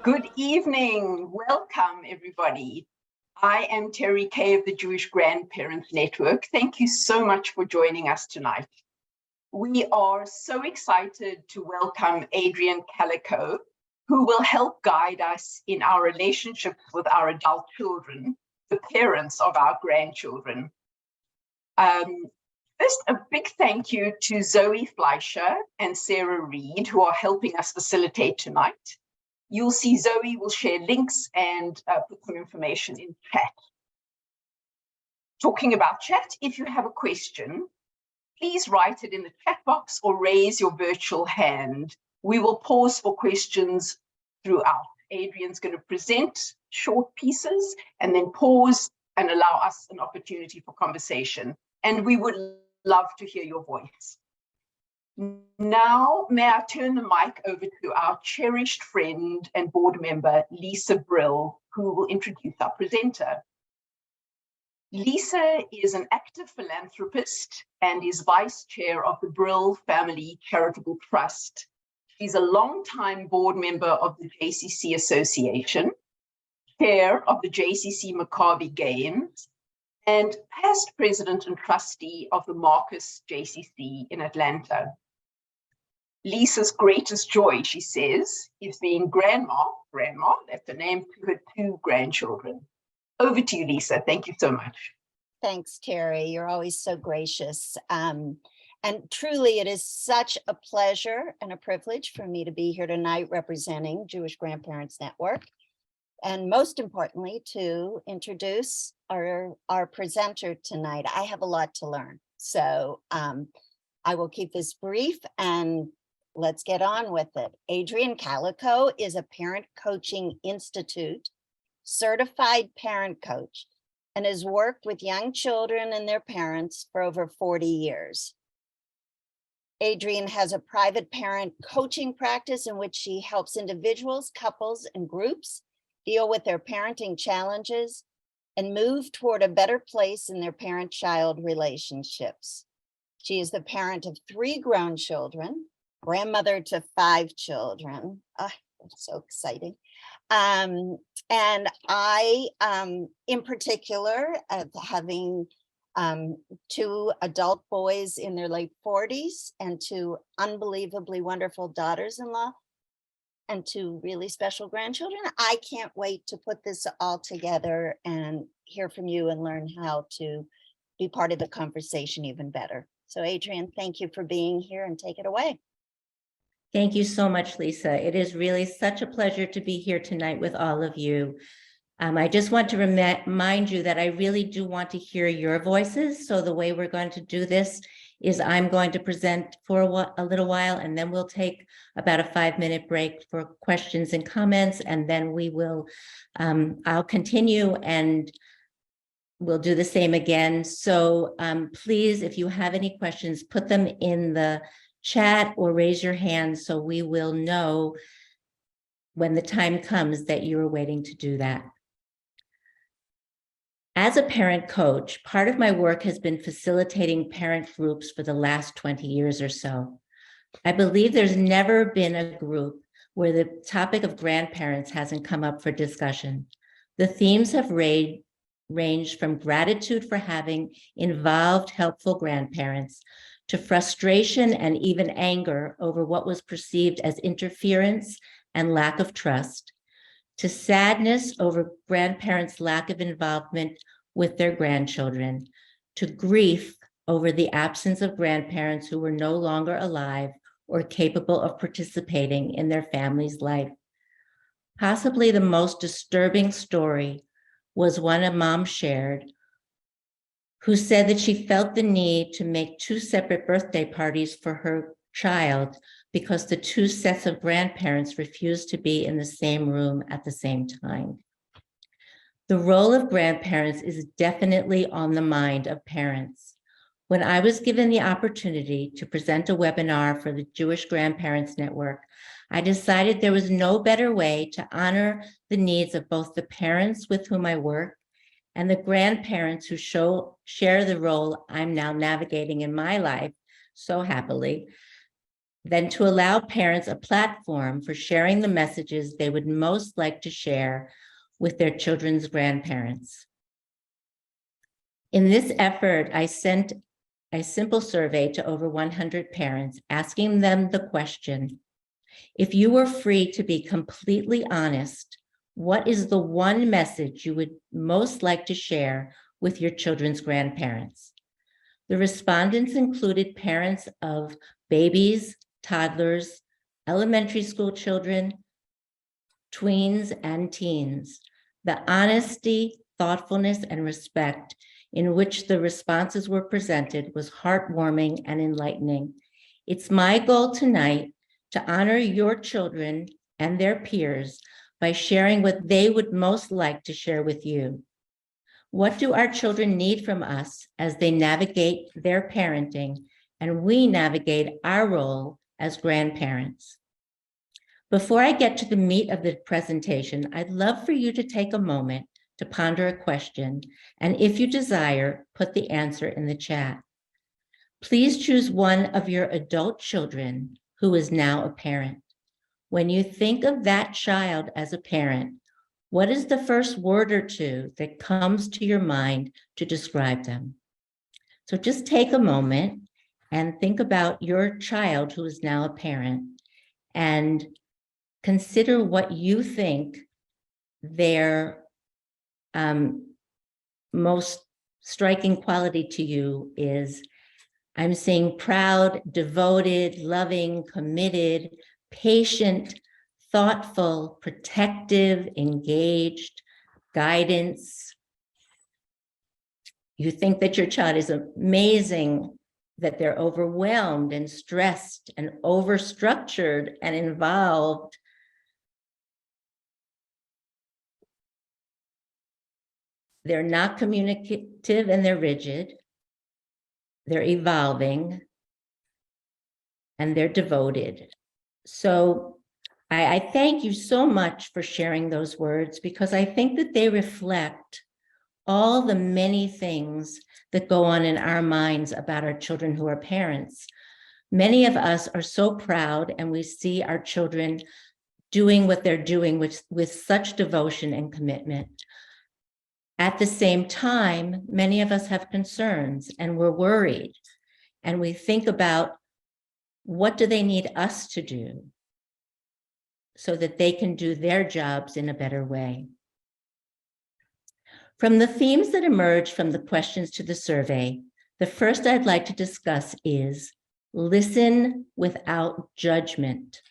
Good evening. Welcome, everybody. I am Terry Kay of the Jewish Grandparents Network. Thank you so much for joining us tonight. We are so excited to welcome Adrian Kalikow, who will help guide us in our relationships with our adult children, the parents of our grandchildren. First, a big thank you to Zoe Fleischer and Sarah Reed, who are helping us facilitate tonight. You'll see Zoe will share links and put some information in chat. Talking about chat, if you have a question, please write it in the chat box or raise your virtual hand. We will pause for questions throughout. Adrian's going to present short pieces and then pause and allow us an opportunity for conversation. And we would love to hear your voice. Now, may I turn the mic over to our cherished friend and board member, Lisa Brill, who will introduce our presenter. Lisa is an active philanthropist and is vice chair of the Brill Family Charitable Trust. She's a longtime board member of the JCC Association, chair of the JCC Maccabi Games, and past president and trustee of the Marcus JCC in Atlanta. Lisa's greatest joy, she says, is being grandma, that's the name to her 2 grandchildren. Over to you, Lisa. Thank you so much. Thanks, Terry. You're always so gracious. And truly, it is such a pleasure and a privilege for me to be here tonight representing Jewish Grandparents Network. And most importantly, to introduce our presenter tonight. I have a lot to learn. So I will keep this brief and let's get on with it. Adrian Kalikow is a Parent Coaching Institute certified parent coach and has worked with young children and their parents for over 40 years. Adrian has a private parent coaching practice in which she helps individuals, couples, and groups deal with their parenting challenges and move toward a better place in their parent-child relationships. She is the parent of 3 grown children, grandmother to 5 children. That's so exciting. And I, in particular, having 2 adult boys in their late 40s and 2 unbelievably wonderful daughters-in-law and 2 really special grandchildren, I can't wait to put this all together and hear from you and learn how to be part of the conversation even better. So Adrian, thank you for being here and take it away. Thank you so much, Lisa. It is really such a pleasure to be here tonight with all of you. I just want to remind you that I really do want to hear your voices. So the way we're going to do this is I'm going to present for a little while, and then we'll take about a 5-minute break for questions and comments, and then we will, I'll continue and we'll do the same again. So please, if you have any questions, put them in the chat or raise your hand so we will know when the time comes that you are waiting to do that. As a parent coach, part of my work has been facilitating parent groups for the last 20 years or so. I believe there's never been a group where the topic of grandparents hasn't come up for discussion. The themes have ranged from gratitude for having involved, helpful grandparents to frustration and even anger over what was perceived as interference and lack of trust, to sadness over grandparents' lack of involvement with their grandchildren, to grief over the absence of grandparents who were no longer alive or capable of participating in their family's life. Possibly the most disturbing story was one a mom shared, who said that she felt the need to make 2 separate birthday parties for her child because the 2 sets of grandparents refused to be in the same room at the same time. The role of grandparents is definitely on the mind of parents. When I was given the opportunity to present a webinar for the Jewish Grandparents Network, I decided there was no better way to honor the needs of both the parents with whom I work and the grandparents who share the role I'm now navigating in my life so happily, than to allow parents a platform for sharing the messages they would most like to share with their children's grandparents. In this effort, I sent a simple survey to over 100 parents, asking them the question, if you were free to be completely honest, what is the one message you would most like to share with your children's grandparents? The respondents included parents of babies, toddlers, elementary school children, tweens, and teens. The honesty, thoughtfulness, and respect in which the responses were presented was heartwarming and enlightening. It's my goal tonight to honor your children and their peers by sharing what they would most like to share with you. What do our children need from us as they navigate their parenting and we navigate our role as grandparents? Before I get to the meat of the presentation, I'd love for you to take a moment to ponder a question, and if you desire, put the answer in the chat. Please choose one of your adult children who is now a parent. When you think of that child as a parent, what is the first word or two that comes to your mind to describe them? So just take a moment and think about your child who is now a parent and consider what you think their most striking quality to you is. I'm seeing proud, devoted, loving, committed, patient, thoughtful, protective, engaged, guidance. You think that your child is amazing, that they're overwhelmed and stressed and overstructured and involved. They're not communicative and they're rigid. They're evolving and they're devoted. So I thank you so much for sharing those words, because I think that they reflect all the many things that go on in our minds about our children who are parents. Many of us are so proud and we see our children doing what they're doing with such devotion and commitment. At the same time, many of us have concerns and we're worried, and we think about what do they need us to do so that they can do their jobs in a better way. From the themes that emerge from the questions to the survey, the first I'd like to discuss is listen without judgment.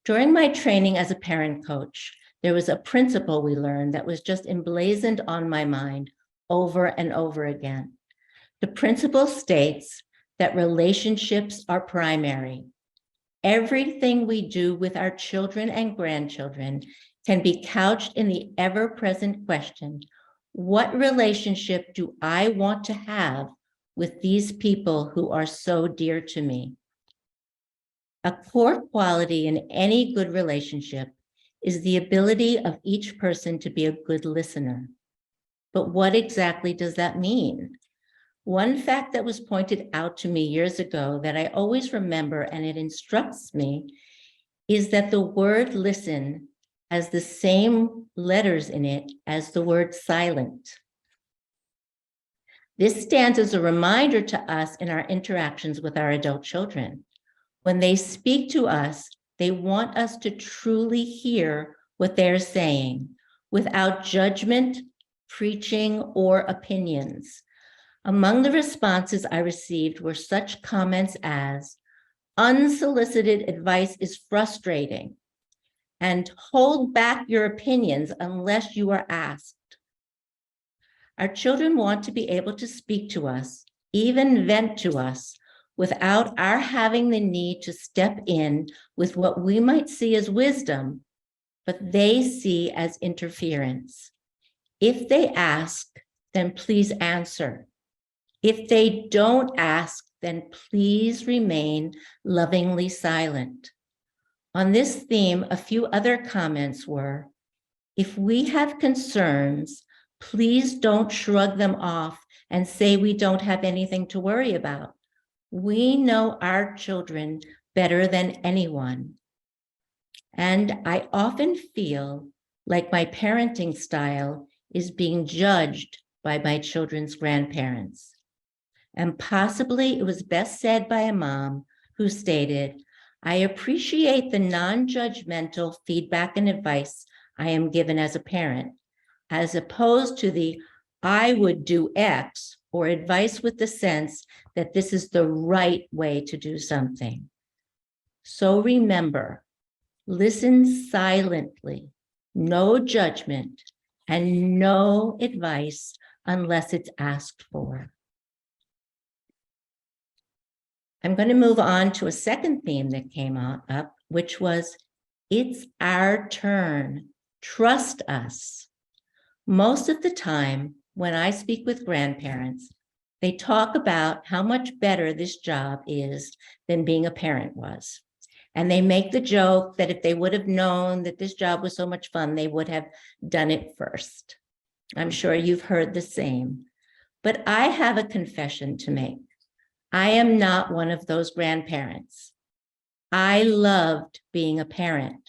During my training as a parent coach, there was a principle we learned that was just emblazoned on my mind over and over again. The principle states that relationships are primary. Everything we do with our children and grandchildren can be couched in the ever-present question, what relationship do I want to have with these people who are so dear to me? A core quality in any good relationship is the ability of each person to be a good listener. But what exactly does that mean? One fact that was pointed out to me years ago that I always remember, and it instructs me, is that the word listen has the same letters in it as the word silent. This stands as a reminder to us in our interactions with our adult children. When they speak to us, they want us to truly hear what they're saying without judgment, preaching, or opinions. Among the responses I received were such comments as, unsolicited advice is frustrating, and hold back your opinions unless you are asked. Our children want to be able to speak to us, even vent to us, without our having the need to step in with what we might see as wisdom, but they see as interference. If they ask, then please answer. If they don't ask, then please remain lovingly silent. On this theme, a few other comments were, if we have concerns, please don't shrug them off and say we don't have anything to worry about. We know our children better than anyone. And I often feel like my parenting style is being judged by my children's grandparents. And possibly it was best said by a mom who stated, "I appreciate the non-judgmental feedback and advice I am given as a parent, as opposed to the I would do X or advice with the sense that this is the right way to do something." So remember, listen silently, no judgment, and no advice unless it's asked for. I'm going to move on to a second theme that came up, which was, it's our turn. Trust us. Most of the time, when I speak with grandparents, they talk about how much better this job is than being a parent was. And they make the joke that if they would have known that this job was so much fun, they would have done it first. I'm sure you've heard the same. But I have a confession to make. I am not one of those grandparents. I loved being a parent.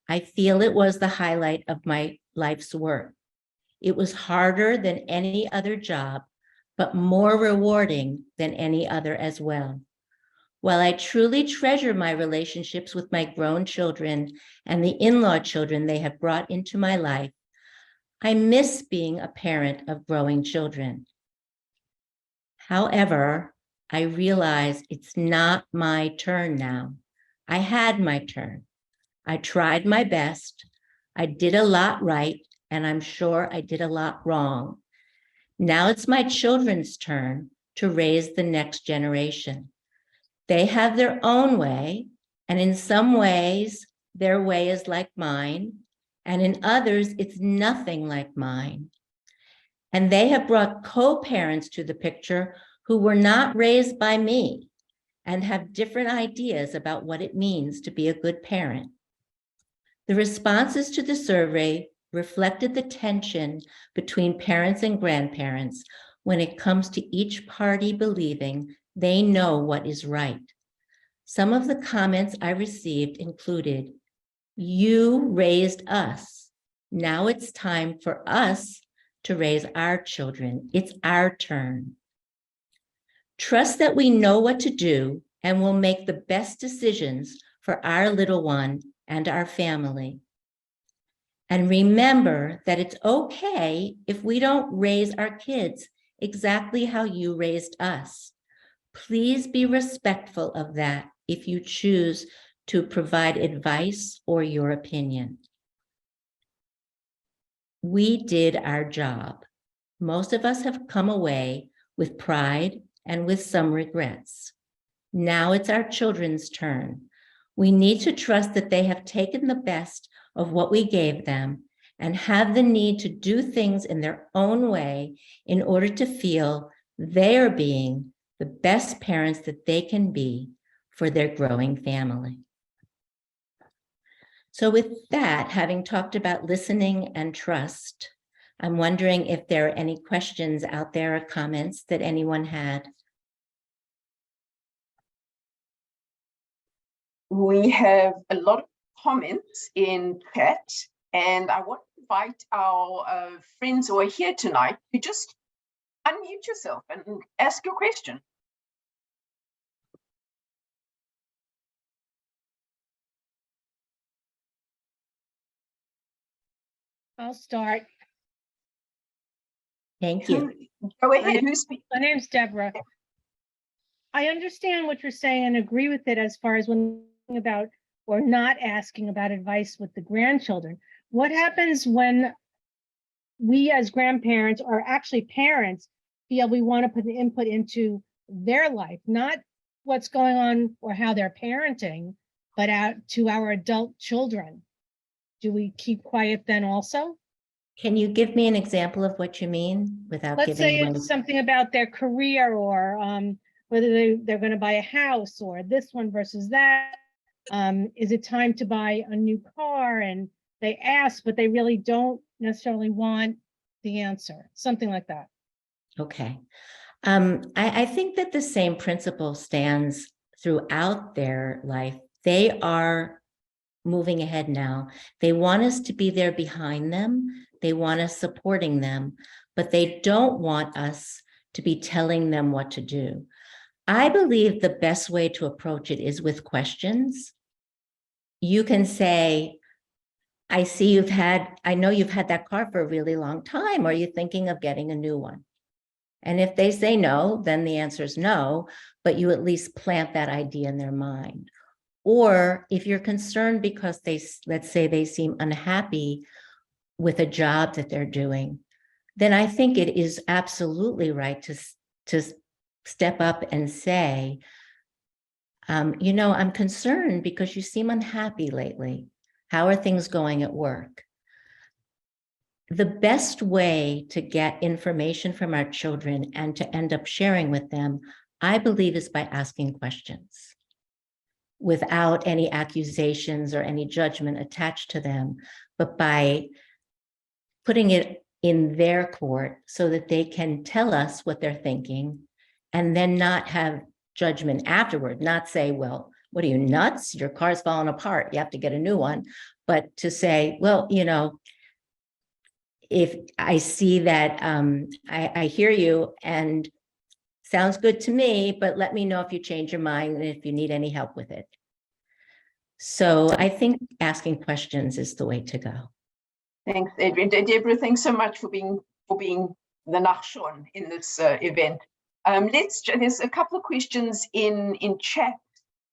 I feel it was the highlight of my life's work. It was harder than any other job, but more rewarding than any other as well. While I truly treasure my relationships with my grown children and the in-law children they have brought into my life, I miss being a parent of growing children. However, I realize it's not my turn now. I had my turn. I tried my best. I did a lot right, and I'm sure I did a lot wrong. Now it's my children's turn to raise the next generation. They have their own way, and in some ways, their way is like mine, and in others, it's nothing like mine. And they have brought co-parents to the picture who were not raised by me and have different ideas about what it means to be a good parent. The responses to the survey reflected the tension between parents and grandparents when it comes to each party believing they know what is right. Some of the comments I received included, "You raised us. Now it's time for us to raise our children. It's our turn." Trust that we know what to do and will make the best decisions for our little one and our family. And remember that it's okay if we don't raise our kids exactly how you raised us. Please be respectful of that if you choose to provide advice or your opinion. We did our job. Most of us have come away with pride and with some regrets. Now it's our children's turn. We need to trust that they have taken the best of what we gave them and have the need to do things in their own way in order to feel they're being the best parents that they can be for their growing family. So with that, having talked about listening and trust, I'm wondering if there are any questions out there or comments that anyone had. We have a lot of comments in chat, and I want to invite our friends who are here tonight to just unmute yourself and ask your question. I'll start. Thank you. Go ahead. Who's speaking? My name's Deborah. I understand what you're saying and agree with it as far as when about or not asking about advice with the grandchildren. What happens when we as grandparents or actually parents feel we want to put the input into their life, not what's going on or how they're parenting, but out to our adult children? Do we keep quiet then also? Can you give me an example of what you mean without Let's say giving it's something about their career or whether they're going to buy a house or this one versus that. Is it time to buy a new car? And they ask, but they really don't necessarily want the answer, something like that. Okay. I think that the same principle stands throughout their life, they are moving ahead now. They want us to be there behind them. They want us supporting them, but they don't want us to be telling them what to do. I believe the best way to approach it is with questions. You can say, I know you've had that car for a really long time. Are you thinking of getting a new one? And if they say no, then the answer is no, but you at least plant that idea in their mind. Or if you're concerned because let's say they seem unhappy with a job that they're doing, then I think it is absolutely right to step up and say, I'm concerned because you seem unhappy lately. How are things going at work? The best way to get information from our children and to end up sharing with them, I believe, is by asking questions without any accusations or any judgment attached to them, but by putting it in their court so that they can tell us what they're thinking and then not have judgment afterward, not say, well, what are you, nuts? Your car's falling apart. You have to get a new one. But to say, well, if I see that I hear you and sounds good to me, but let me know if you change your mind and if you need any help with it. So I think asking questions is the way to go. Thanks, Adrian. Deborah, thanks so much for being the Nachshon in this event. There's a couple of questions in chat.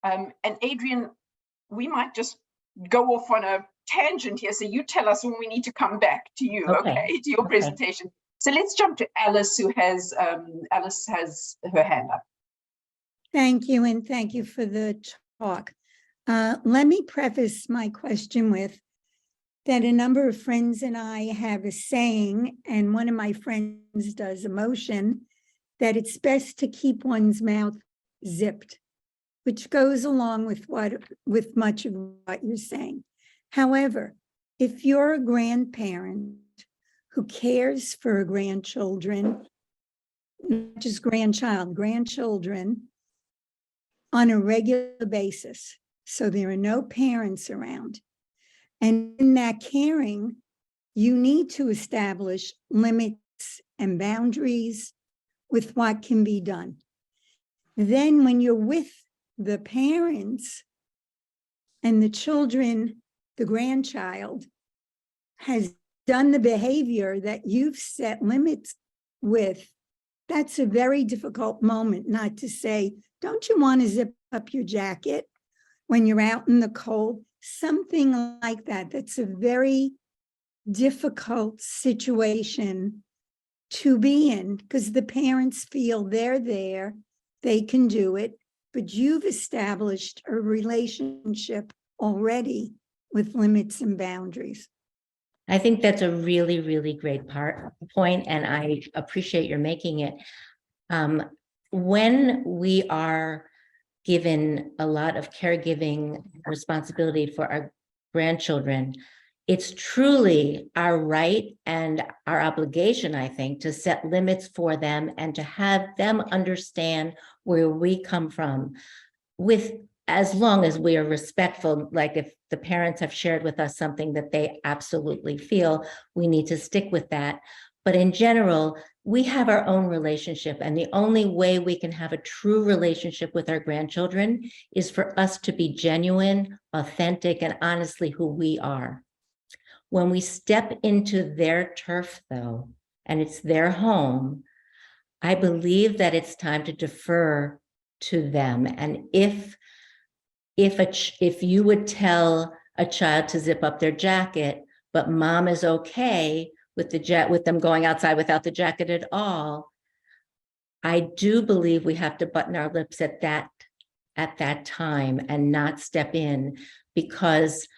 And Adrian, we might just go off on a tangent here. So you tell us when we need to come back to you, okay, to your presentation. So let's jump to Alice, who has Alice has her hand up. Thank you, and thank you for the talk. Let me preface my question with that a number of friends and I have a saying, and one of my friends does a motion, that it's best to keep one's mouth zipped, which goes along with much of what you're saying. However, if you're a grandparent who cares for grandchildren, not just grandchildren, on a regular basis, so there are no parents around, and in that caring, you need to establish limits and boundaries with what can be done. Then when you're with the parents and the children, the grandchild has done the behavior that you've set limits with, that's a very difficult moment not to say, don't you want to zip up your jacket when you're out in the cold? Something like that. That's a very difficult situation to be in because the parents feel they're there, they can do it, but you've established a relationship already with limits and boundaries. I think that's a really, really great point, and I appreciate your making it. When we are given a lot of caregiving responsibility for our grandchildren, it's truly our right and our obligation, I think, to set limits for them and to have them understand where we come from, as long as we are respectful. Like if the parents have shared with us something that they absolutely feel, we need to stick with that. But in general, we have our own relationship, and the only way we can have a true relationship with our grandchildren is for us to be genuine, authentic, and honestly who we are. When we step into their turf, though, and it's their home, I believe that it's time to defer to them. And if you would tell a child to zip up their jacket, but mom is okay with them going outside without the jacket at all, I do believe we have to button our lips at that time and not step in, because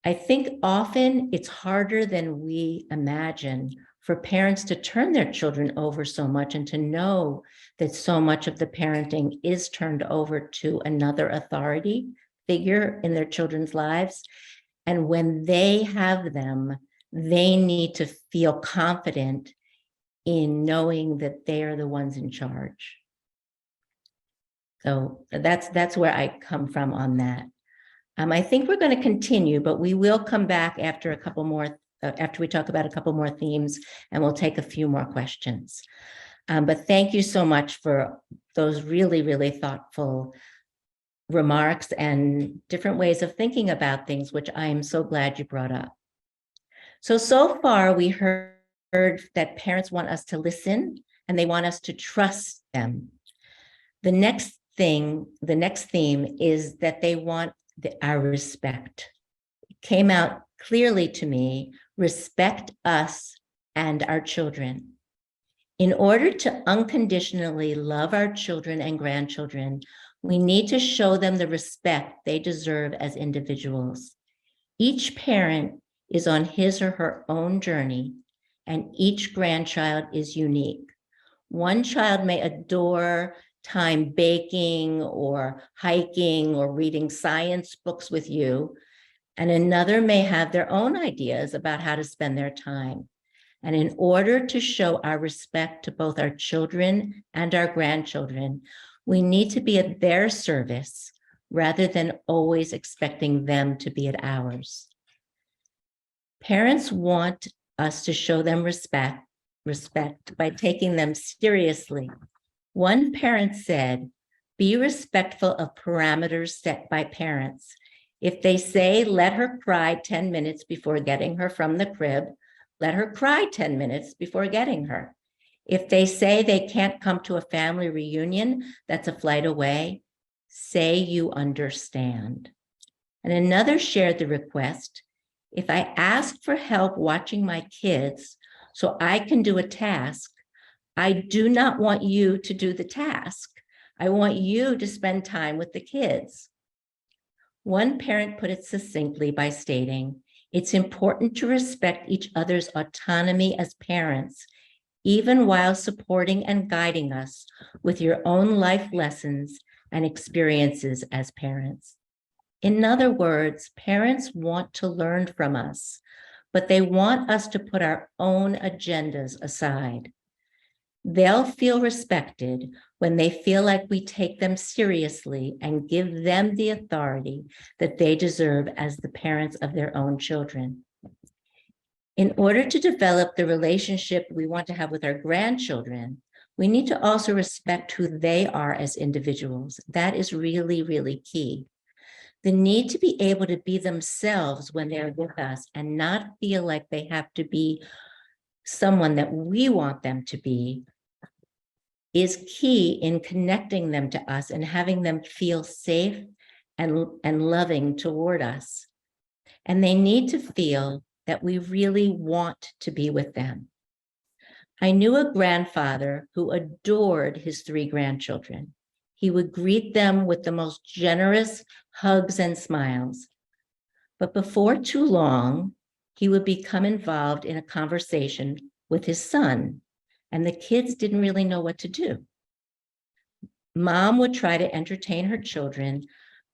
I think often it's harder than we imagine for parents to turn their children over so much and to know that so much of the parenting is turned over to another authority figure in their children's lives. And when they have them, they need to feel confident in knowing that they are the ones in charge. So that's where I come from on that. I think we're going to continue, but we will come back after a couple more, after we talk about a couple more themes, and we'll take a few more questions. But thank you so much for those really, really thoughtful remarks and different ways of thinking about things, which I am so glad you brought up. So far we heard that parents want us to listen and they want us to trust them. The next theme is that they want our respect. It came out clearly to me, respect us and our children. In order to unconditionally love our children and grandchildren, we need to show them the respect they deserve as individuals. Each parent is on his or her own journey, and each grandchild is unique. One child may adore time baking or hiking or reading science books with you, and another may have their own ideas about how to spend their time. And in order to show our respect to both our children and our grandchildren, we need to be at their service rather than always expecting them to be at ours. Parents want us to show them respect by taking them seriously. One parent said, be respectful of parameters set by parents. If they say, let her cry 10 minutes before getting her from the crib, let her cry 10 minutes before getting her. If they say they can't come to a family reunion that's a flight away, say you understand. And another shared the request, if I ask for help watching my kids so I can do a task, I do not want you to do the task. I want you to spend time with the kids. One parent put it succinctly by stating, it's important to respect each other's autonomy as parents, even while supporting and guiding us with your own life lessons and experiences as parents. In other words, parents want to learn from us, but they want us to put our own agendas aside. They'll feel respected when they feel like we take them seriously and give them the authority that they deserve as the parents of their own children. In order to develop the relationship we want to have with our grandchildren, we need to also respect who they are as individuals. That is really, really key. The need to be able to be themselves when they're with us and not feel like they have to be someone that we want them to be is key in connecting them to us and having them feel safe and loving toward us. And they need to feel that we really want to be with them. I knew a grandfather who adored his 3 grandchildren. He would greet them with the most generous hugs and smiles. But before too long, he would become involved in a conversation with his son, and the kids didn't really know what to do. Mom would try to entertain her children,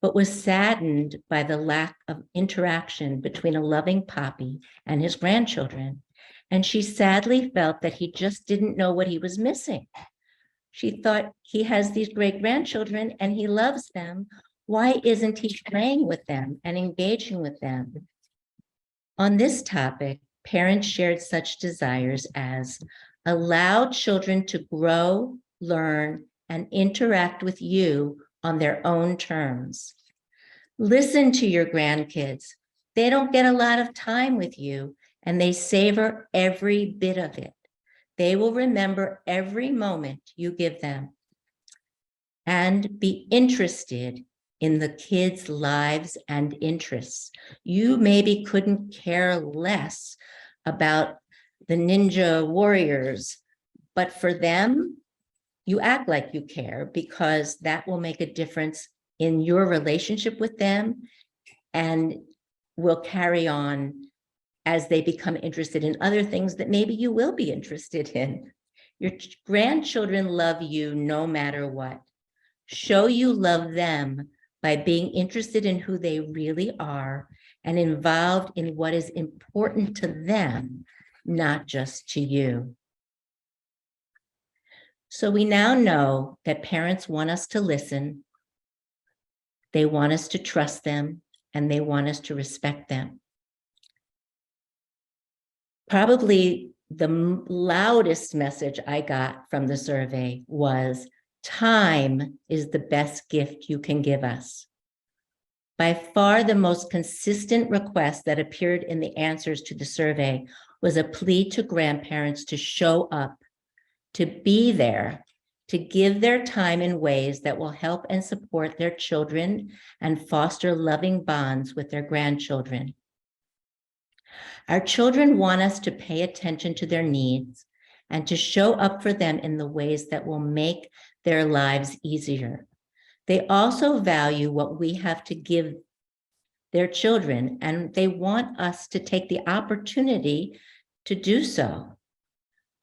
but was saddened by the lack of interaction between a loving Poppy and his grandchildren. And she sadly felt that he just didn't know what he was missing. She thought, he has these great grandchildren and he loves them. Why isn't he playing with them and engaging with them? On this topic, parents shared such desires as allow children to grow, learn, and interact with you on their own terms. Listen to your grandkids. They don't get a lot of time with you, and they savor every bit of it. They will remember every moment you give them. And be interested in the kids' lives and interests. You maybe couldn't care less about the ninja warriors, but for them, you act like you care because that will make a difference in your relationship with them and will carry on as they become interested in other things that maybe you will be interested in. Your grandchildren love you no matter what. Show you love them by being interested in who they really are and involved in what is important to them, not just to you. So we now know that parents want us to listen, they want us to trust them, and they want us to respect them. Probably the loudest message I got from the survey was, time is the best gift you can give us. By far, the most consistent request that appeared in the answers to the survey was a plea to grandparents to show up, to be there, to give their time in ways that will help and support their children and foster loving bonds with their grandchildren. Our children want us to pay attention to their needs and to show up for them in the ways that will make their lives easier. They also value what we have to give their children, and they want us to take the opportunity to do so.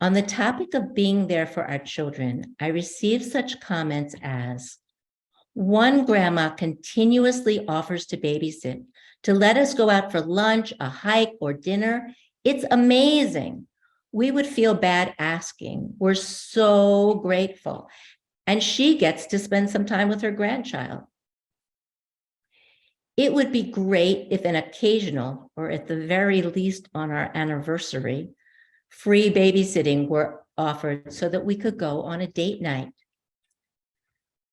On the topic of being there for our children, I received such comments as, one grandma continuously offers to babysit, to let us go out for lunch, a hike, or dinner. It's amazing. We would feel bad asking. We're so grateful. And she gets to spend some time with her grandchild. It would be great if an occasional, or at the very least on our anniversary, free babysitting were offered so that we could go on a date night.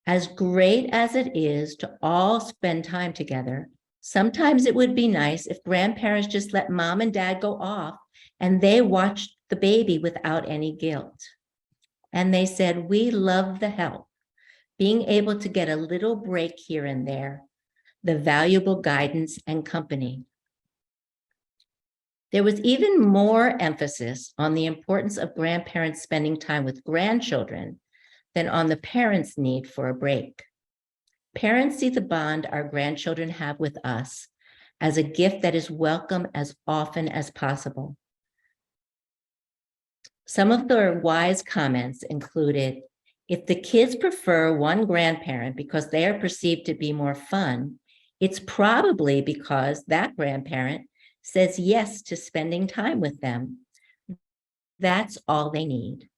As great as it is to all spend time together, sometimes it would be nice if grandparents just let mom and dad go off and they watched the baby without any guilt. And they said, we love the help, being able to get a little break here and there, the valuable guidance and company. There was even more emphasis on the importance of grandparents spending time with grandchildren than on the parents' need for a break. Parents see the bond our grandchildren have with us as a gift that is welcome as often as possible. Some of their wise comments included, if the kids prefer one grandparent because they are perceived to be more fun, it's probably because that grandparent says yes to spending time with them. That's all they need.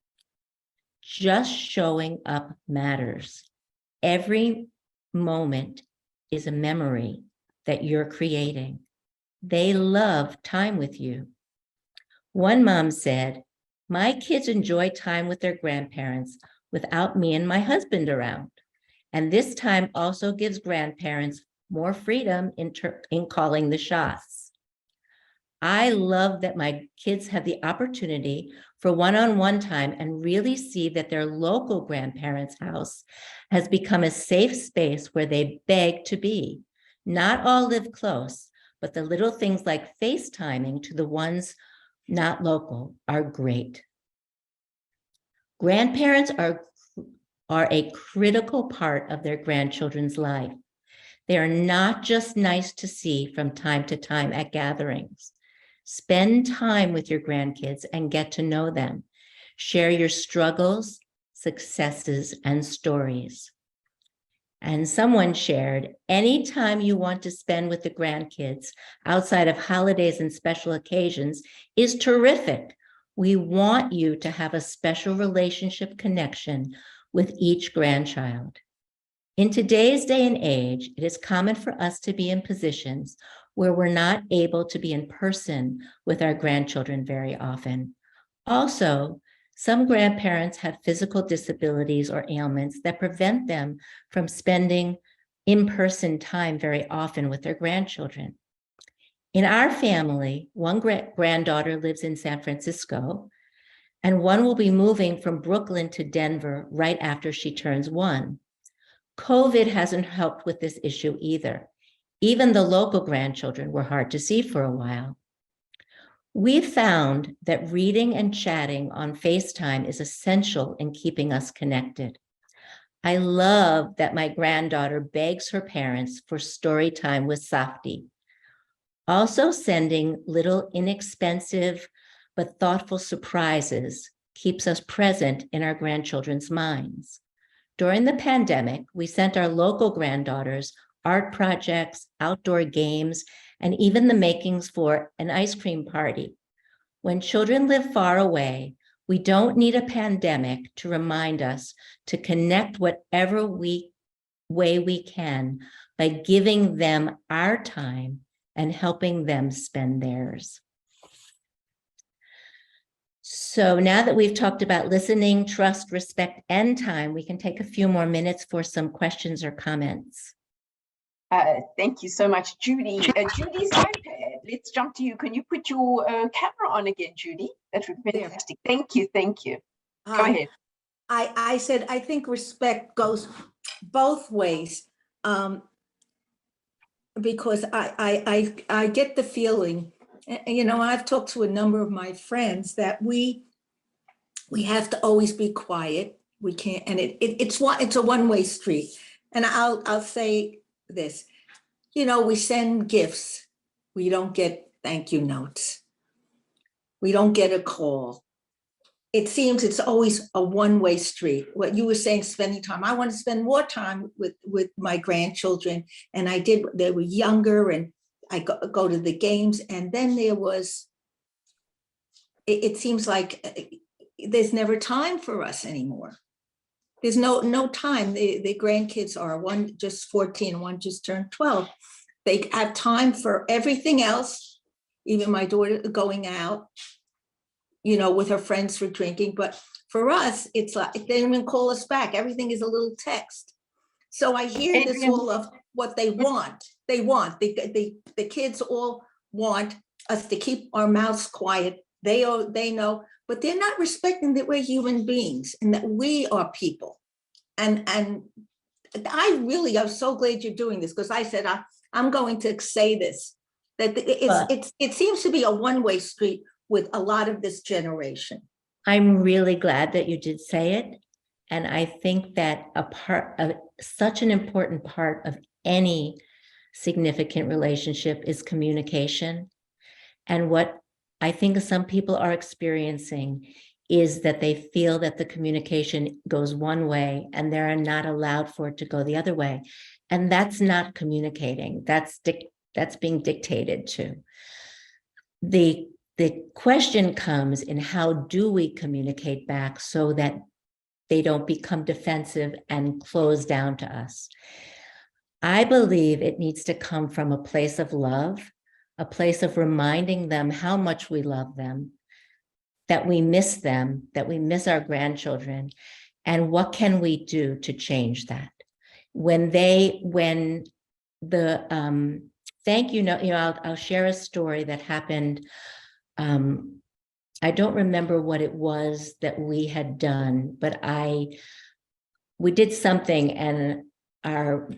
Just showing up matters. Every moment is a memory that you're creating. They love time with you. One mom said, my kids enjoy time with their grandparents without me and my husband around. And this time also gives grandparents more freedom in calling the shots. I love that my kids have the opportunity for one-on-one time and really see that their local grandparents' house has become a safe space where they beg to be. Not all live close, but the little things like FaceTiming to the ones not local are great. Grandparents are a critical part of their grandchildren's life. They are not just nice to see from time to time at gatherings. Spend time with your grandkids and get to know them. Share your struggles, successes, and stories. And someone shared, anytime you want to spend with the grandkids outside of holidays and special occasions is terrific. We want you to have a special relationship connection with each grandchild. In today's day and age, it is common for us to be in positions where we're not able to be in person with our grandchildren very often. Also, some grandparents have physical disabilities or ailments that prevent them from spending in-person time very often with their grandchildren. In our family, one granddaughter lives in San Francisco, and one will be moving from Brooklyn to Denver right after she turns 1. COVID hasn't helped with this issue either. Even the local grandchildren were hard to see for a while. We found that reading and chatting on FaceTime is essential in keeping us connected. I love that my granddaughter begs her parents for story time with Safti. Also, sending little inexpensive but thoughtful surprises keeps us present in our grandchildren's minds. During the pandemic, we sent our local granddaughters art projects, outdoor games, and even the makings for an ice cream party. When children live far away, We don't need a pandemic to remind us to connect whatever way we can by giving them our time and helping them spend theirs. So now that we've talked about listening, trust, respect, and time, we can take a few more minutes for some questions or comments. Thank you so much, Judy. Judy's iPad, let's jump to you. Can you put your camera on again, Judy? That would be fantastic. Thank you, thank you. Go ahead. I said, I think respect goes both ways, because I get the feeling, you know, I've talked to a number of my friends that we have to always be quiet. We can't, and it's a one-way street. And I'll say this, you know, we send gifts. We don't get thank you notes. We don't get a call. It seems it's always a one-way street. What you were saying, spending time. I want to spend more time with my grandchildren. And I did, they were younger, and I go to the games. And then there was, it seems like there's never time for us anymore. There's no time. The grandkids are, one just 14, one just turned 12. They have time for everything else. Even my daughter going out, you know, with her friends for drinking. But for us, it's like, they don't even call us back. Everything is a little text. So I hear Adrian, this all of what they want. They want, the kids all want us to keep our mouths quiet. They know, but they're not respecting that we're human beings and that we are people. And I'm so glad you're doing this, because I said, I'm going to say this, that it seems to be a one-way street with a lot of this generation. I'm really glad that you did say it. And I think that such an important part of any significant relationship is communication. And what I think some people are experiencing is that they feel that the communication goes one way and they're not allowed for it to go the other way. And that's not communicating. That's being dictated to. The question comes in, how do we communicate back so that they don't become defensive and close down to us? I believe it needs to come from a place of love, a place of reminding them how much we love them, that we miss them, that we miss our grandchildren, and what can we do to change that? Thank you. I'll share a story that happened. I don't remember what it was that we had done, but we did something, and our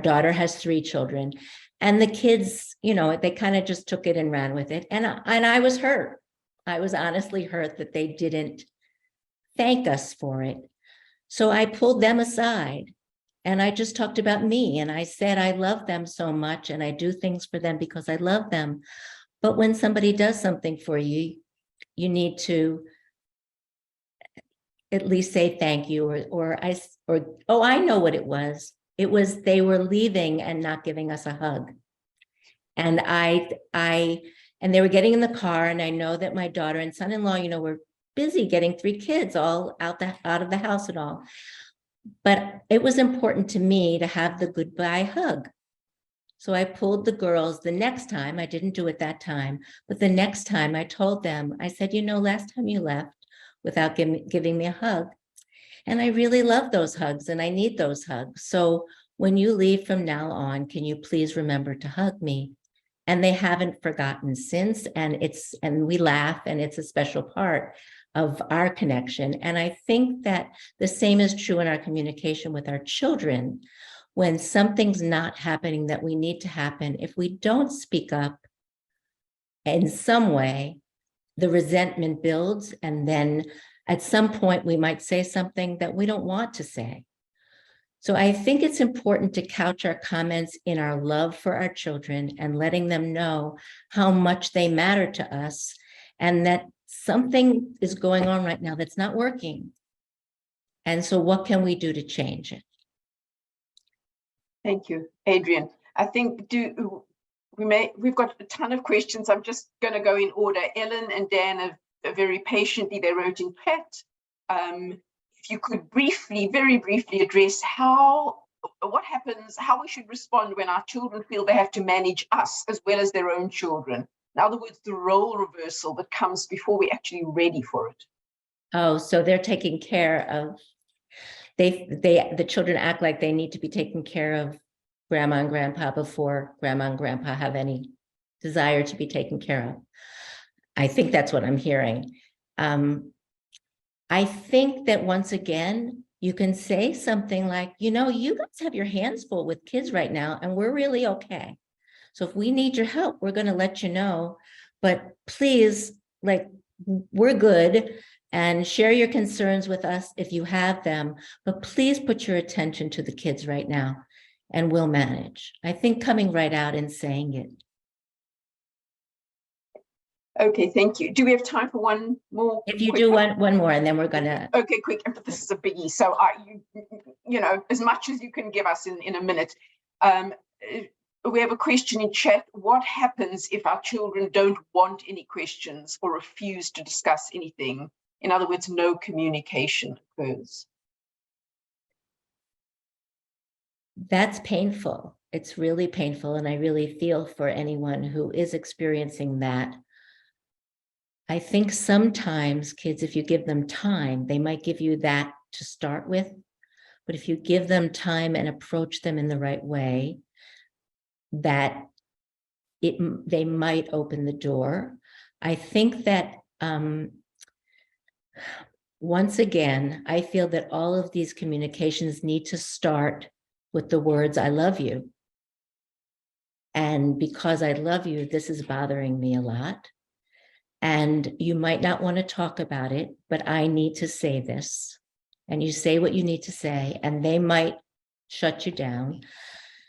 daughter has 3 children, and the kids, you know, they kind of just took it and ran with it. And I was hurt. I was honestly hurt that they didn't thank us for it. So I pulled them aside and I just talked about me. And I said, I love them so much and I do things for them because I love them. But when somebody does something for you, you need to at least say thank you, or oh, I know what it was. It was they were leaving and not giving us a hug. And and they were getting in the car, and I know that my daughter and son-in-law, you know, were busy getting 3 kids all out of the house and all. But it was important to me to have the goodbye hug. So I pulled the girls the next time. I didn't do it that time, but the next time I told them, I said, you know, last time you left without giving me a hug, and I really love those hugs and I need those hugs. So when you leave from now on, can you please remember to hug me? And they haven't forgotten since, and we laugh, and it's a special part of our connection. And I think that the same is true in our communication with our children. When something's not happening that we need to happen, if we don't speak up in some way, the resentment builds, and then at some point we might say something that we don't want to say. So I think it's important to couch our comments in our love for our children and letting them know how much they matter to us, and that something is going on right now that's not working. And so what can we do to change it? Thank you, Adrian. I think we've got a ton of questions. I'm just going to go in order. Ellen and Dan have very patiently, they wrote in chat, if you could briefly, very briefly address what happens, how we should respond when our children feel they have to manage us as well as their own children. In other words, the role reversal that comes before we're actually ready for it. Oh, so they're taking care of, the children act like they need to be taking care of grandma and grandpa before grandma and grandpa have any desire to be taken care of. I think that's what I'm hearing. I think that once again, you can say something like, you guys have your hands full with kids right now, and we're really okay. So if we need your help, we're going to let you know, but please, we're good, and share your concerns with us if you have them, but please put your attention to the kids right now and we'll manage. I think coming right out and saying it. Okay, thank you. Do we have time for one more? If you do one more, and then we're gonna. Okay, quick. But this is a biggie. So as much as you can give us in a minute. We have a question in chat. What happens if our children don't want any questions or refuse to discuss anything? In other words, no communication occurs. That's painful. It's really painful. And I really feel for anyone who is experiencing that. I think sometimes kids, if you give them time, they might give you that to start with. But if you give them time and approach them in the right way, that they might open the door. I think that once again, I feel that all of these communications need to start with the words, I love you. And because I love you, this is bothering me a lot. And you might not want to talk about it, but I need to say this. And you say what you need to say, and they might shut you down.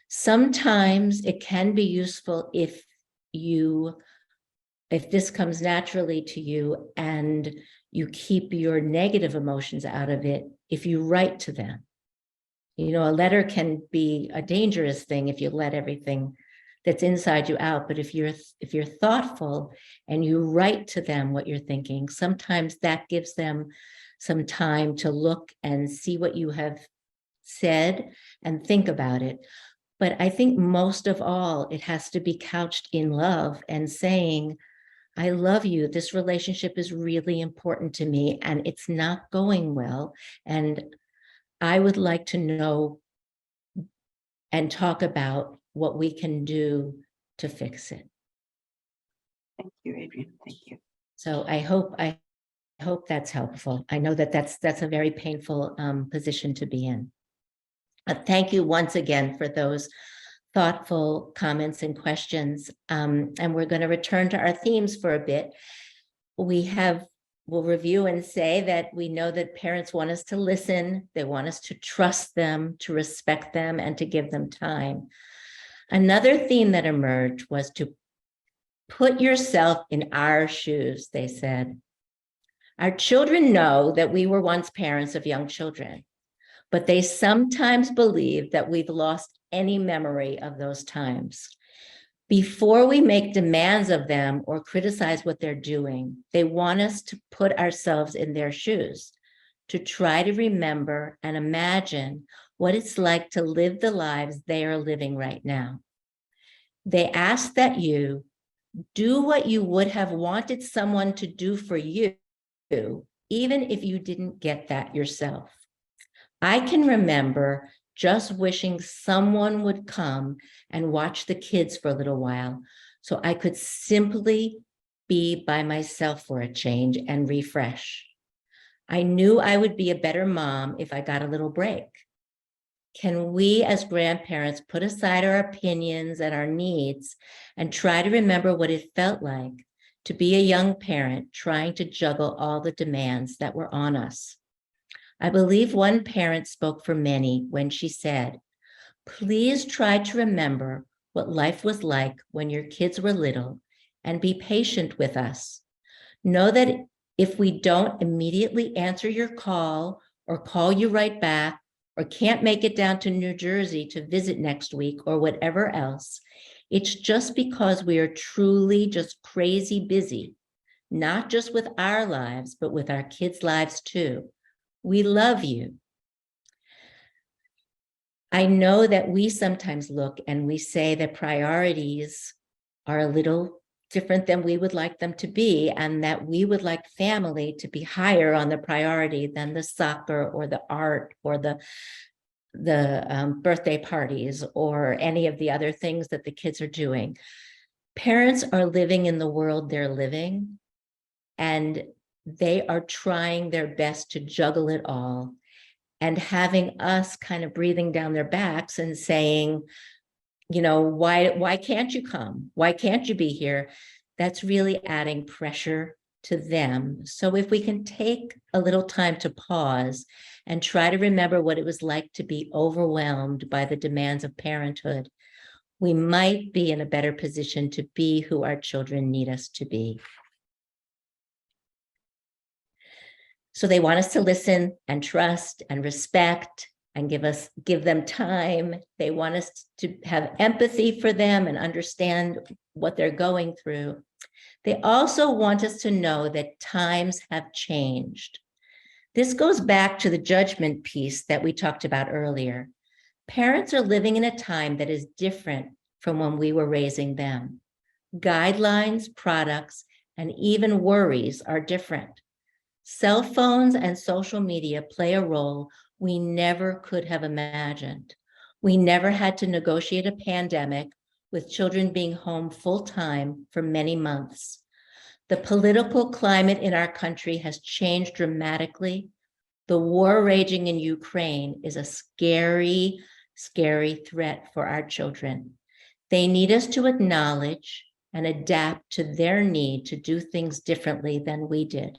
Sometimes it can be useful if this comes naturally to you and you keep your negative emotions out of it, if you write to them. A letter can be a dangerous thing if you let everything that's inside you out. But if you're thoughtful and you write to them what you're thinking, sometimes that gives them some time to look and see what you have said and think about it. But I think most of all, it has to be couched in love and saying, I love you. This relationship is really important to me and it's not going well. And I would like to know and talk about what we can do to fix it. Thank you, Adrian. Thank you. So I hope that's helpful. I know that that's a very painful position to be in. Thank you once again for those thoughtful comments and questions. And we're going to return to our themes for a bit. We'll review and say that we know that parents want us to listen. They want us to trust them, to respect them, and to give them time. Another theme that emerged was to put yourself in our shoes, they said. Our children know that we were once parents of young children, but they sometimes believe that we've lost any memory of those times. Before we make demands of them or criticize what they're doing, they want us to put ourselves in their shoes, to try to remember and imagine what it's like to live the lives they are living right now. They ask that you do what you would have wanted someone to do for you, even if you didn't get that yourself. I can remember just wishing someone would come and watch the kids for a little while so I could simply be by myself for a change and refresh. I knew I would be a better mom if I got a little break. Can we as grandparents put aside our opinions and our needs and try to remember what it felt like to be a young parent trying to juggle all the demands that were on us? I believe one parent spoke for many when she said, please try to remember what life was like when your kids were little and be patient with us. Know that if we don't immediately answer your call or call you right back or can't make it down to New Jersey to visit next week or whatever else, it's just because we are truly just crazy busy, not just with our lives, but with our kids' lives too. We love you. I know that we sometimes look and we say that priorities are a little different than we would like them to be, and that we would like family to be higher on the priority than the soccer or the art or the birthday parties or any of the other things that the kids are doing. Parents are living in the world they're living, and they are trying their best to juggle it all, and having us kind of breathing down their backs and saying, you know, why can't you come? Why can't you be here? That's really adding pressure to them. So if we can take a little time to pause and try to remember what it was like to be overwhelmed by the demands of parenthood, we might be in a better position to be who our children need us to be. So they want us to listen and trust and respect and give them time. They want us to have empathy for them and understand what they're going through. They also want us to know that times have changed. This goes back to the judgment piece that we talked about earlier. Parents are living in a time that is different from when we were raising them. Guidelines, products, and even worries are different. Cell phones and social media play a role we never could have imagined. We never had to negotiate a pandemic with children being home full-time for many months. The political climate in our country has changed dramatically. The war raging in Ukraine is a scary, scary threat for our children. They need us to acknowledge and adapt to their need to do things differently than we did.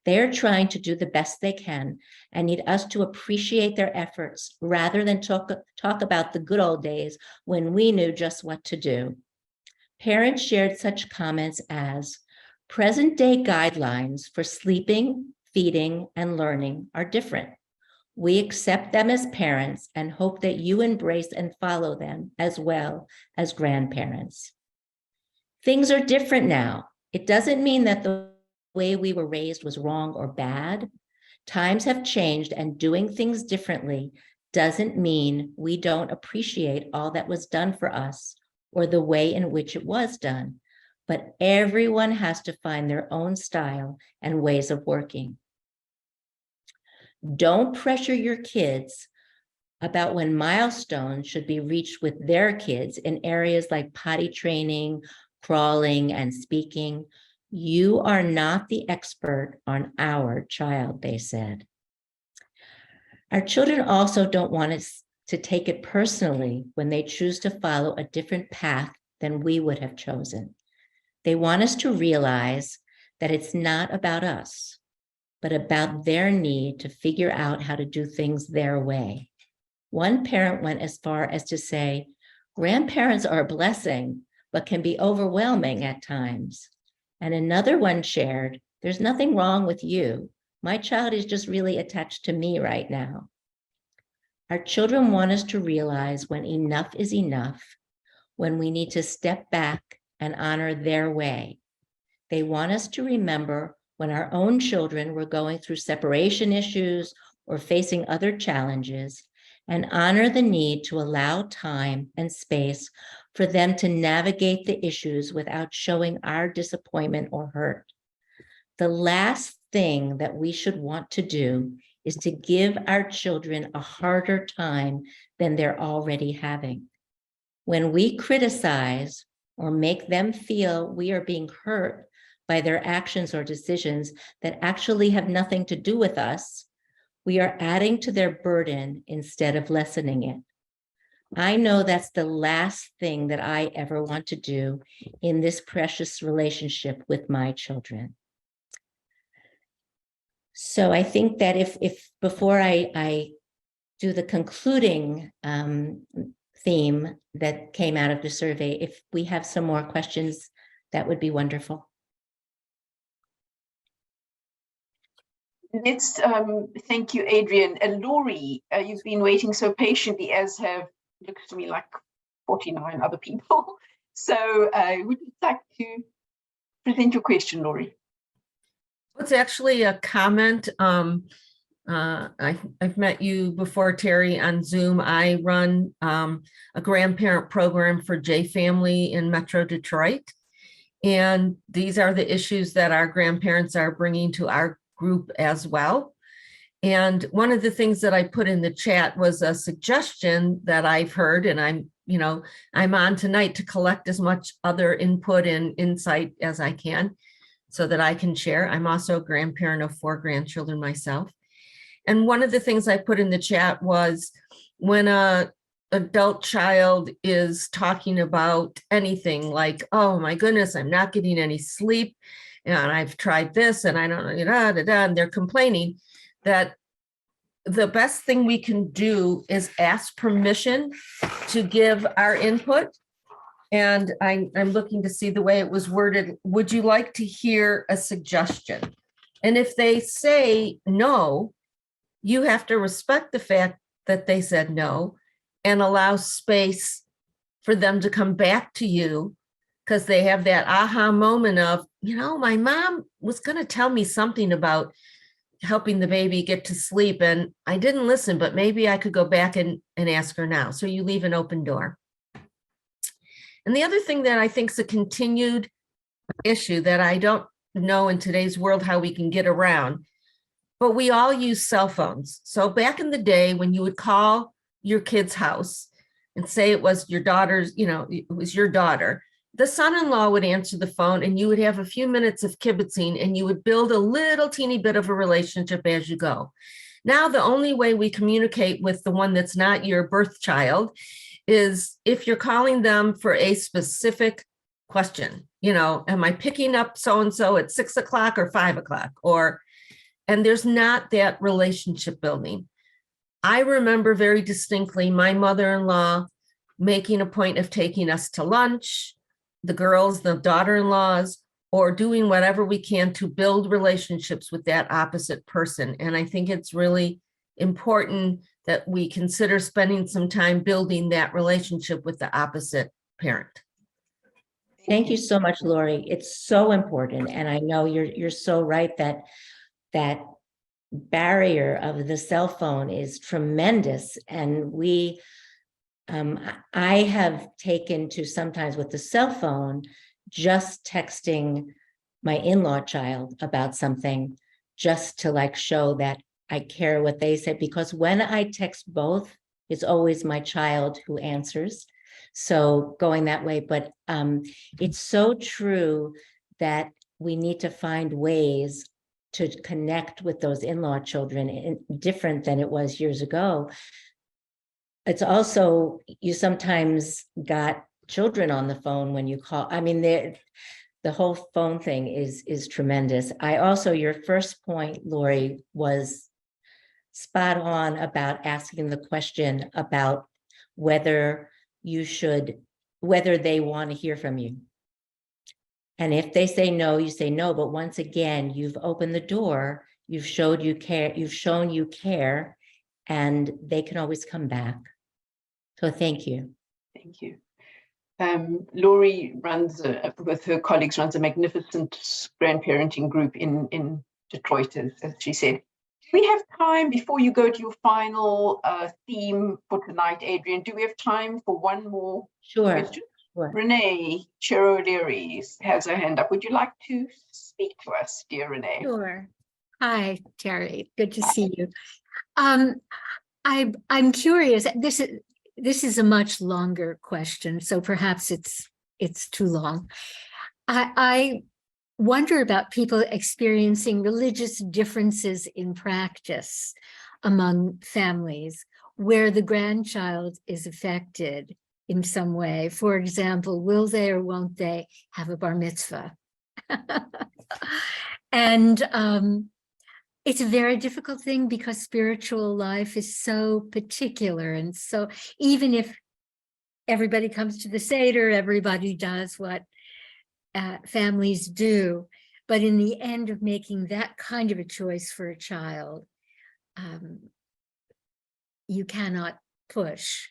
They are trying to do the best they can and need us to appreciate their efforts rather than talk about the good old days when we knew just what to do. Parents shared such comments as, present-day guidelines for sleeping, feeding, and learning are different. We accept them as parents and hope that you embrace and follow them as well as grandparents. Things are different now. It doesn't mean that the way we were raised was wrong or bad. Times have changed, and doing things differently doesn't mean we don't appreciate all that was done for us or the way in which it was done. But everyone has to find their own style and ways of working. Don't pressure your kids about when milestones should be reached with their kids in areas like potty training, crawling, and speaking. You are not the expert on our child, they said. Our children also don't want us to take it personally when they choose to follow a different path than we would have chosen. They want us to realize that it's not about us, but about their need to figure out how to do things their way. One parent went as far as to say, grandparents are a blessing, but can be overwhelming at times. And another one shared, there's nothing wrong with you. My child is just really attached to me right now. Our children want us to realize when enough is enough, when we need to step back and honor their way. They want us to remember when our own children were going through separation issues or facing other challenges, and honor the need to allow time and space for them to navigate the issues without showing our disappointment or hurt. The last thing that we should want to do is to give our children a harder time than they're already having. When we criticize or make them feel we are being hurt by their actions or decisions that actually have nothing to do with us, we are adding to their burden instead of lessening it. I know that's the last thing that I ever want to do in this precious relationship with my children. So I think that if before I do the concluding theme that came out of the survey, if we have some more questions, that would be wonderful. Let's thank you, Adrian. And Laurie, you've been waiting so patiently, as have, looks to me like 49 other people. So would you like to present your question, Laurie. It's actually a comment. I've met you before, Terry, on Zoom. I run a grandparent program for J Family in Metro Detroit. And these are the issues that our grandparents are bringing to our group as well. And one of the things that I put in the chat was a suggestion that I've heard, and I'm on tonight to collect as much other input and insight as I can so that I can share. I'm also a grandparent of 4 grandchildren myself. And one of the things I put in the chat was when a adult child is talking about anything like, oh my goodness, I'm not getting any sleep, and I've tried this and I don't know, and they're complaining, that the best thing we can do is ask permission to give our input. And I'm looking to see the way it was worded. Would you like to hear a suggestion? And if they say no, you have to respect the fact that they said no and allow space for them to come back to you, because they have that aha moment of, my mom was going to tell me something about helping the baby get to sleep and I didn't listen, but maybe I could go back and ask her now. So you leave an open door. And the other thing that I think is a continued issue that I don't know in today's world how we can get around, but we all use cell phones. So back in the day when you would call your kid's house and say it was your daughter's, it was your daughter, the son-in-law would answer the phone and you would have a few minutes of kibitzing and you would build a little teeny bit of a relationship as you go. Now, the only way we communicate with the one that's not your birth child is if you're calling them for a specific question, am I picking up so-and-so at 6 o'clock or 5 o'clock? And there's not that relationship building. I remember very distinctly my mother-in-law making a point of taking us to lunch, the girls, the daughter-in-laws, or doing whatever we can to build relationships with that opposite person. And I think it's really important that we consider spending some time building that relationship with the opposite parent. Thank you so much, Lori. It's so important. And I know you're so right that barrier of the cell phone is tremendous. And I have taken to sometimes with the cell phone, just texting my in-law child about something just to show that I care what they say, because when I text both, it's always my child who answers. So going that way, but it's so true that we need to find ways to connect with those in-law children different than it was years ago. It's also, you sometimes got children on the phone when you call. I mean, the whole phone thing is tremendous. I also, your first point, Lori, was spot on about asking the question about whether they want to hear from you. And if they say no, you say no. But once again, you've opened the door, you've shown you care, and they can always come back. So thank you. Thank you. Laurie with her colleagues, runs a magnificent grandparenting group in Detroit, as she said. Do we have time before you go to your final theme for tonight, Adrian? Do we have time for one more question? Sure. Renee Chero-Leary has her hand up. Would you like to speak to us, dear Renee? Sure. Hi, Terry. Good to see you. I'm curious. This is a much longer question, so perhaps it's too long. I wonder about people experiencing religious differences in practice among families where the grandchild is affected in some way. For example, will they or won't they have a bar mitzvah? And it's a very difficult thing because spiritual life is so particular. And so even if everybody comes to the Seder, everybody does what families do. But in the end of making that kind of a choice for a child, you cannot push.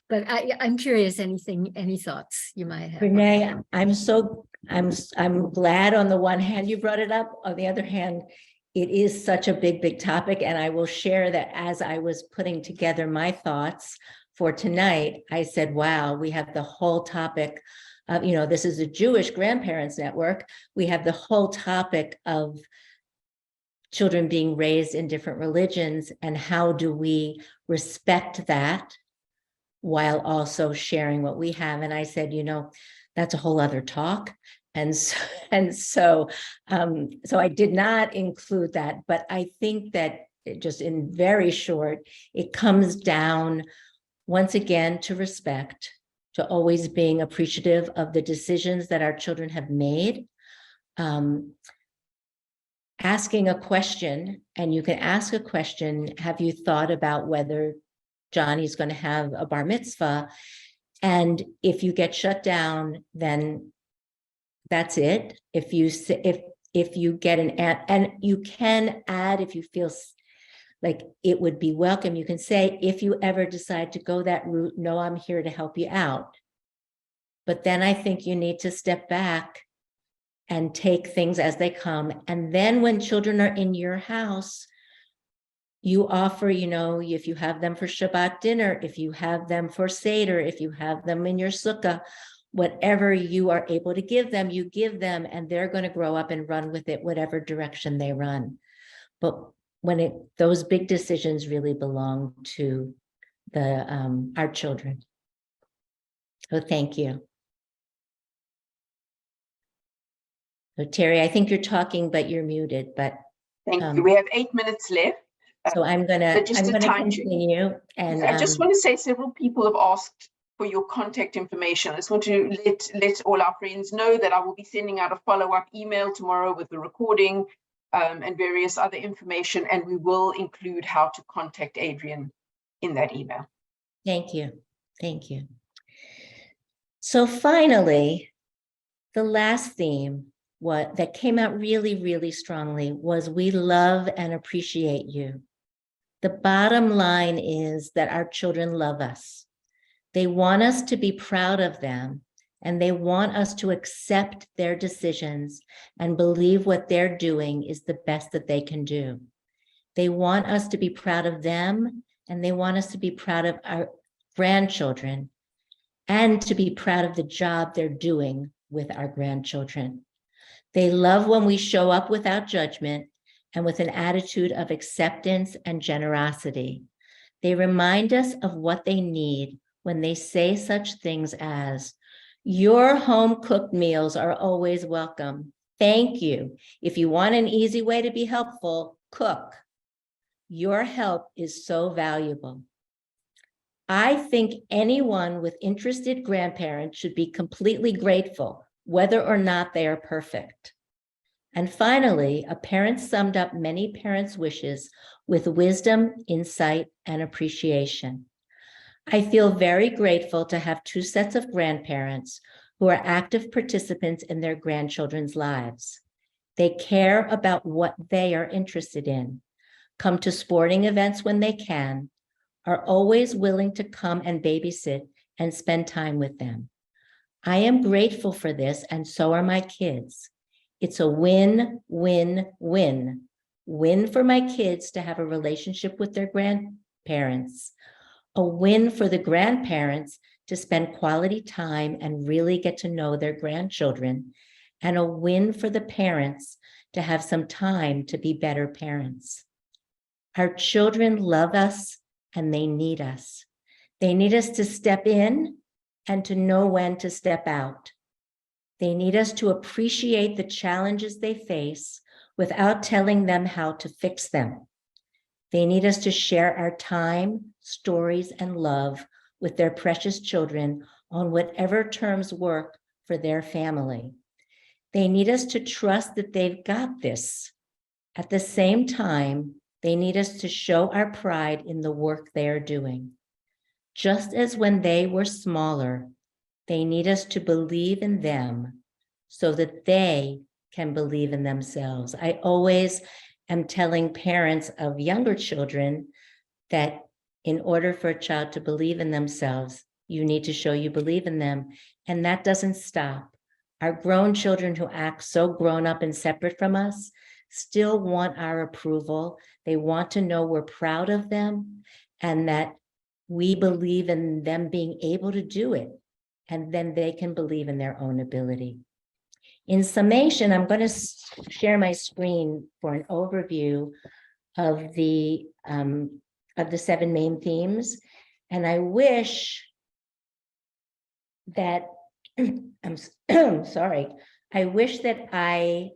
But I'm curious, any thoughts you might have? Renee, I'm so I'm glad on the one hand you brought it up. On the other hand, it is such a big topic. And I will share that as I was putting together my thoughts for tonight, I said, wow, we have the whole topic of, this is a Jewish grandparents network. We have the whole topic of children being raised in different religions, and how do we respect that while also sharing what we have. And I said, that's a whole other talk. And so I did not include that, but I think that just in very short, it comes down once again to respect, to always being appreciative of the decisions that our children have made. Asking a question, and you can ask a question, have you thought about whether Johnny's going to have a bar mitzvah? And if you get shut down, then that's it. If you get an and you can add, if you feel like it would be welcome, you can say, if you ever decide to go that route, no, I'm here to help you out. But then I think you need to step back and take things as they come. And then when children are in your house, you offer, if you have them for Shabbat dinner, if you have them for Seder, if you have them in your sukkah, whatever you are able to give them, you give them, and they're going to grow up and run with it, whatever direction they run. But when those big decisions really belong to our children. So thank you. So Terry, I think you're talking, but you're muted, but. Thank you. We have 8 minutes left. So I'm gonna continue. And I just want to say several people have asked for your contact information. I just want to let all our friends know that I will be sending out a follow-up email tomorrow with the recording and various other information, and we will include how to contact Adrian in that email. Thank you. Thank you. So finally, the last theme that came out really strongly was we love and appreciate you. The bottom line is that our children love us. They want us to be proud of them, and they want us to accept their decisions and believe what they're doing is the best that they can do. They want us to be proud of them, and they want us to be proud of our grandchildren and to be proud of the job they're doing with our grandchildren. They love when we show up without judgment and with an attitude of acceptance and generosity. They remind us of what they need when they say such things as, your home-cooked meals are always welcome. Thank you. If you want an easy way to be helpful, cook. Your help is so valuable. I think anyone with interested grandparents should be completely grateful, whether or not they are perfect. And finally, a parent summed up many parents' wishes with wisdom, insight, and appreciation. I feel very grateful to have 2 sets of grandparents who are active participants in their grandchildren's lives. They care about what they are interested in, come to sporting events when they can, are always willing to come and babysit and spend time with them. I am grateful for this, and so are my kids. It's a win-win-win. Win for my kids to have a relationship with their grandparents. A win for the grandparents to spend quality time and really get to know their grandchildren. And a win for the parents to have some time to be better parents. Our children love us and they need us. They need us to step in and to know when to step out. They need us to appreciate the challenges they face without telling them how to fix them. They need us to share our time, stories, and love with their precious children on whatever terms work for their family. They need us to trust that they've got this. At the same time, they need us to show our pride in the work they are doing. Just as when they were smaller, they need us to believe in them so that they can believe in themselves. I always am telling parents of younger children that in order for a child to believe in themselves, you need to show you believe in them. And that doesn't stop. Our grown children who act so grown up and separate from us still want our approval. They want to know we're proud of them and that we believe in them being able to do it. And then they can believe in their own ability. In summation, I'm going to share my screen for an overview of the 7 main themes. And I wish that, I'm sorry, I wish that I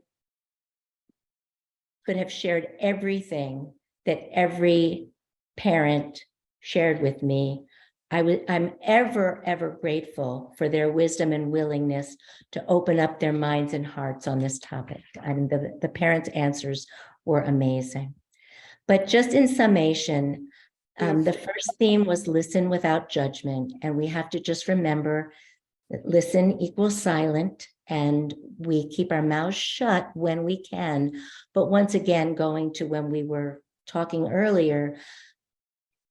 could have shared everything that every parent shared with me. I'm ever grateful for their wisdom and willingness to open up their minds and hearts on this topic. I mean, the parents' answers were amazing. But just in summation, the first theme was listen without judgment. And we have to just remember that listen equals silent, and we keep our mouths shut when we can. But once again, going to when we were talking earlier,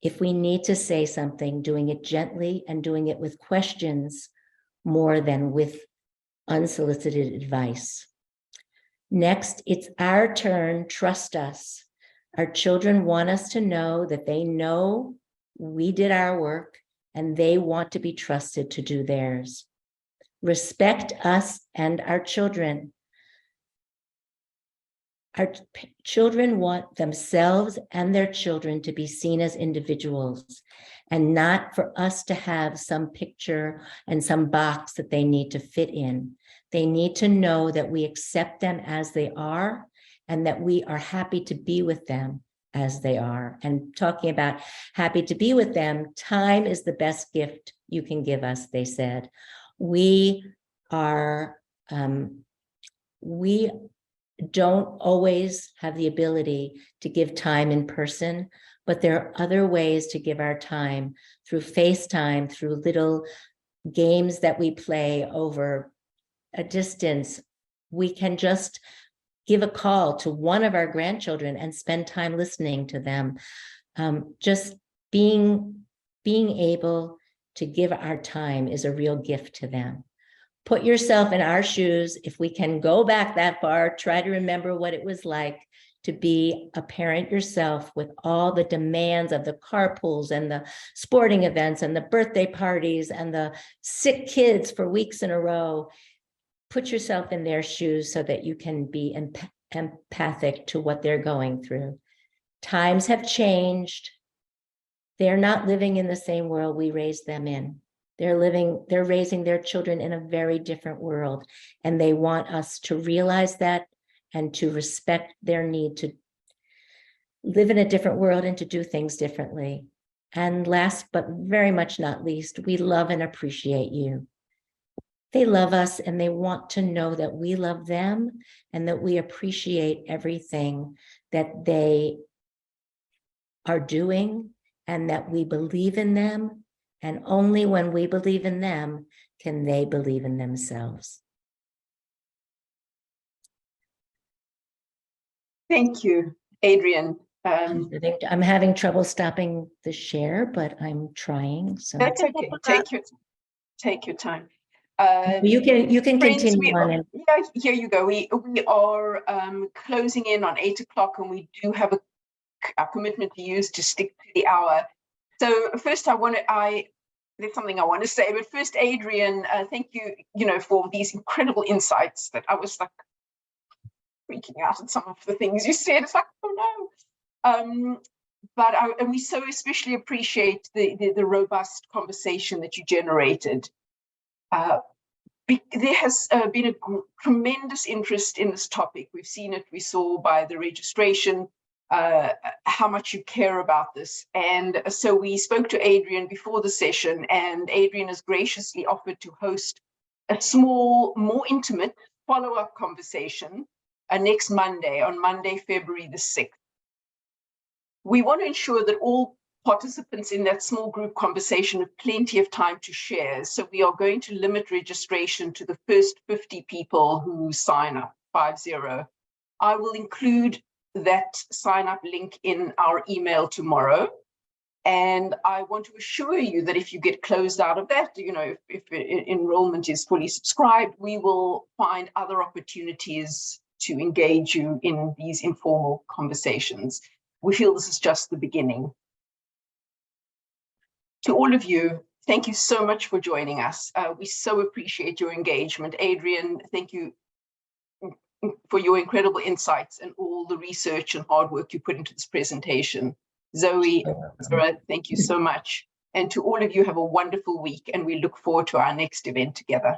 if we need to say something, doing it gently and doing it with questions more than with unsolicited advice. Next, it's our turn, trust us. Our children want us to know that they know we did our work and they want to be trusted to do theirs. Respect us and our children. Our children want themselves and their children to be seen as individuals and not for us to have some picture and some box that they need to fit in. They need to know that we accept them as they are and that we are happy to be with them as they are. And talking about happy to be with them, time is the best gift you can give us, they said. We don't always have the ability to give time in person, but there are other ways to give our time through FaceTime, through little games that we play over a distance. We can just give a call to one of our grandchildren and spend time listening to them. Just being able to give our time is a real gift to them. Put yourself in our shoes. If we can go back that far, try to remember what it was like to be a parent yourself with all the demands of the carpools and the sporting events and the birthday parties and the sick kids for weeks in a row. Put yourself in their shoes so that you can be empathic to what they're going through. Times have changed. They're not living in the same world we raised them in. They're raising their children in a very different world, and they want us to realize that and to respect their need to live in a different world and to do things differently. And last, but very much not least, we love and appreciate you. They love us and they want to know that we love them and that we appreciate everything that they are doing and that we believe in them. And only when we believe in them can they believe in themselves. Thank you, Adrian. I'm having trouble stopping the share, but I'm trying. So That's okay. Take your time. you can Friends, continue on. Yeah, here you go. We are closing in on 8 o'clock, and we do have a commitment to use to stick to the hour. So first, there's something I want to say, but first, Adrian, thank you, for these incredible insights that I was like freaking out at some of the things you said. It's like, oh no. And we so especially appreciate the robust conversation that you generated. There has been a tremendous interest in this topic. We've seen it. We saw by the registration how much you care about this. And so we spoke to Adrian before the session, and Adrian has graciously offered to host a small, more intimate follow-up conversation next Monday, on Monday, February the 6th. We want to ensure that all participants in that small group conversation have plenty of time to share. So we are going to limit registration to the first 50 people who sign up, 50. I will include that sign up link in our email tomorrow. And I want to assure you that if you get closed out of that, if enrollment is fully subscribed, we will find other opportunities to engage you in these informal conversations. We feel this is just the beginning. To all of you, thank you so much for joining us. We so appreciate your engagement. Adrian, thank you for your incredible insights and all the research and hard work you put into this presentation. Zoe, Sarah, thank you so much. And to all of you, have a wonderful week, and we look forward to our next event together.